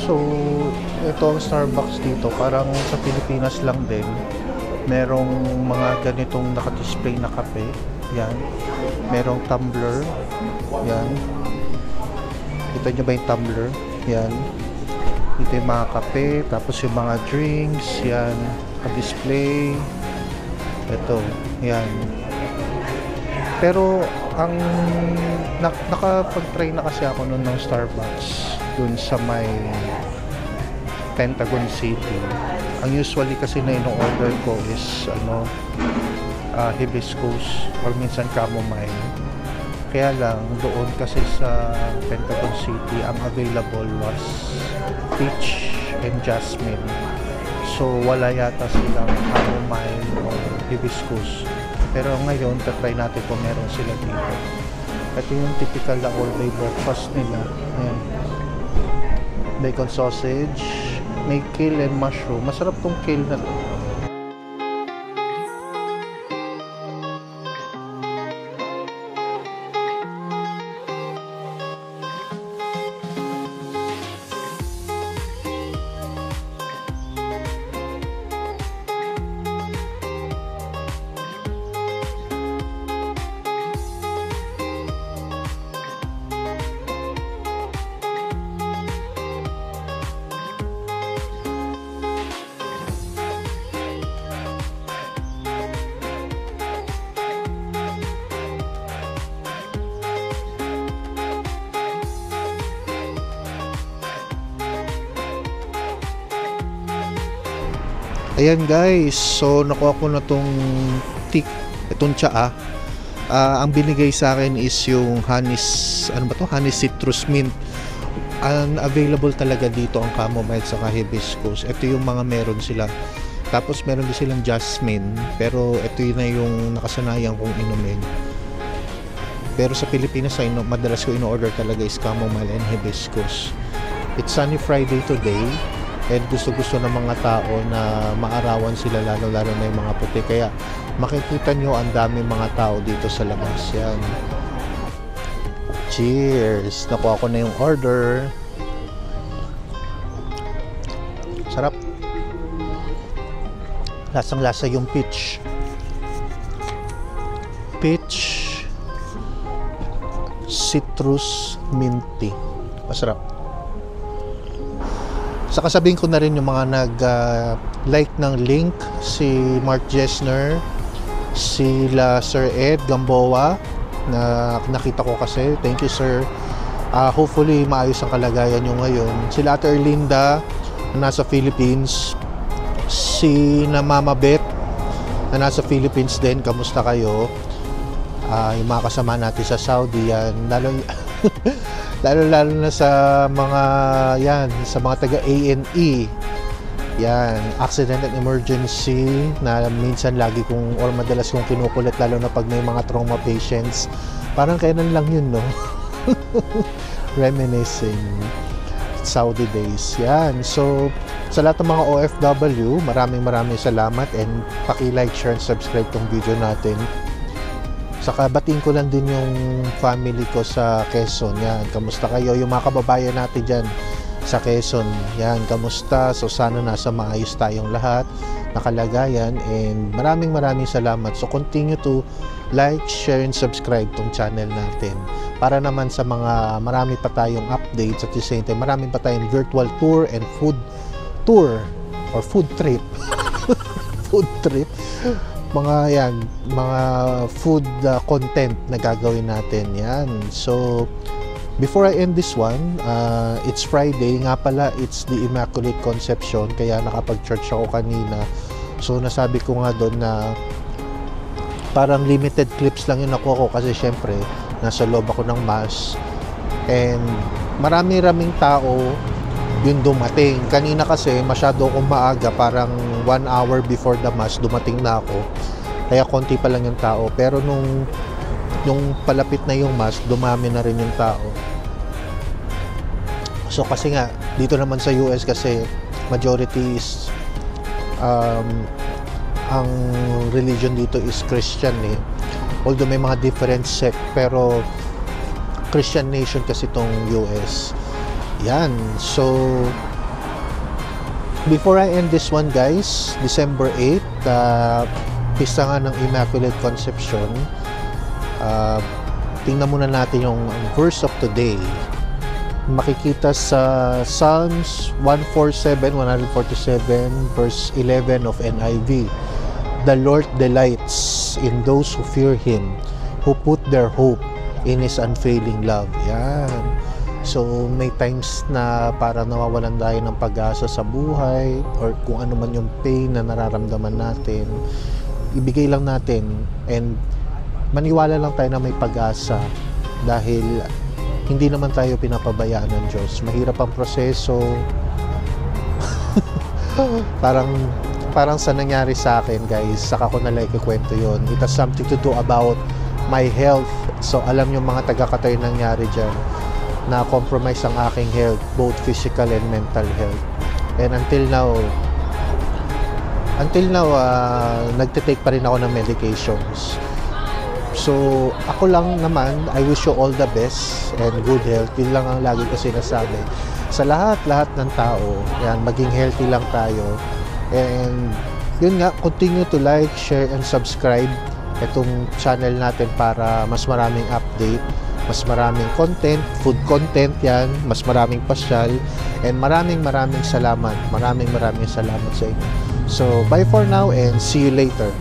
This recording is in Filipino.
So, ito ang Starbucks dito. Parang sa Pilipinas lang din. Merong mga ganitong nakadisplay na kape. Yan. Merong tumbler. Yan. Kita nyo ba yung tumbler? Yan. Ito yung mga kape. Tapos yung mga drinks. Yan. Display. Ito. Yan. Pero ang nakapag-try na kasi ako noon ng Starbucks dun sa may Pentagon City. Ang usually kasi na ino-order ko is hibiscus or minsan chamomile. Kaya lang doon kasi sa Pentagon City ang available was peach and jasmine. So wala yata silang chamomile or hibiscus. Pero ngayon, tatry natin kung meron sila dito. Ito yung typical na all-day breakfast nila. Ayan. Bacon sausage, may kale and mushroom. Masarap tong kale na to. Ayan guys, so nakuha ko na tong itong tsaa. Ang binigay sa akin is yung honey citrus mint. Available talaga dito ang chamomile sa hibiscus. Ito yung mga meron sila. Tapos meron din silang jasmine, pero ito yun na yung nakasanayan kong inumin. Pero sa Pilipinas ay madalas ko in-order talaga is chamomile and hibiscus. It's sunny Friday today. And gusto-gusto ng mga tao na maarawan sila, lalo-lalo na yung mga puti. Kaya makikita nyo ang dami mga tao dito sa labas. Yan. Cheers! Nakuha ko na yung order. Sarap. Lasang-lasa yung peach. Peach citrus minty. Masarap. Saka sabihin ko na rin yung mga nag-like ng link, si Mark Jesner, sila Sir Ed Gamboa, na nakita ko kasi. Thank you sir. Hopefully maayos ang kalagayan nyo ngayon. Sila Ate Erlinda na nasa Philippines, si na Mama Beth na nasa Philippines din. Kamusta kayo? Yung mga kasama natin sa Saudi yan, lalo na sa mga sa mga taga ANE yan, accident and emergency, na minsan lagi kong or madalas kong kinukulit, lalo na pag may mga trauma patients. Parang kailan lang yun, no? Reminiscing Saudi days. Yan, so sa lahat ng mga OFW, maraming salamat, and paki-like, share, and subscribe tong video natin. Saka batiin ko lang din yung family ko sa Quezon. Yan, kamusta kayo? Yung mga kababayan natin dyan sa Quezon. Yan, kamusta? So sana nasa maayos tayong lahat, nakalagayan, and maraming salamat. So continue to like, share, and subscribe tong channel natin. Para naman sa mga marami pa tayong updates, at the same time marami pa tayong virtual tour and food tour or food trip. Food trip. Mga food content na gagawin natin yan. So before I end this one, it's Friday nga pala, it's the Immaculate Conception, kaya nakapag-church ako kanina. So nasabi ko nga doon na parang limited clips lang yung nakuha ko, kasi syempre nasa loob ako ng mass, and maraming tao yung dumating. Kanina kasi masyado akong maaga, parang 1 hour before the mass dumating na ako, kaya konti pa lang yung tao. Pero nung palapit na yung mass, dumami na rin yung tao. So kasi nga dito naman sa US kasi majority is ang religion dito is Christian eh. Although may mga different sect, pero Christian nation kasi itong US. Yan, so Before I end this one guys, December 8, pista nga ng Immaculate Conception. Tingnan muna natin yung verse of today. Makikita sa Psalms 147 verse 11 of NIV. The Lord delights in those who fear Him, who put their hope in His unfailing love. Yan. So, may times na parang nawawalan tayo ng pag-asa sa buhay or kung ano man yung pain na nararamdaman natin, ibigay lang natin and maniwala lang tayo na may pag-asa dahil hindi naman tayo pinapabayaan ng Diyos. Mahirap ang proseso. parang sa nangyari sa akin guys, saka ko nalang ikikwento yun. It has something to do about my health. So alam yung mga taga-Qatar nangyari dyan na compromise ang aking health, both physical and mental health. And until now nagtitake pa rin ako ng medications. So ako lang naman, I wish you all the best and good health. Yun lang ang lagi ko sinasabi sa lahat ng tao. Yan, maging healthy lang tayo. And yun nga, continue to like, share and subscribe itong channel natin para mas maraming update, mas maraming content, food content yan, mas maraming pasyal, and maraming salamat sa inyo. So bye for now and see you later.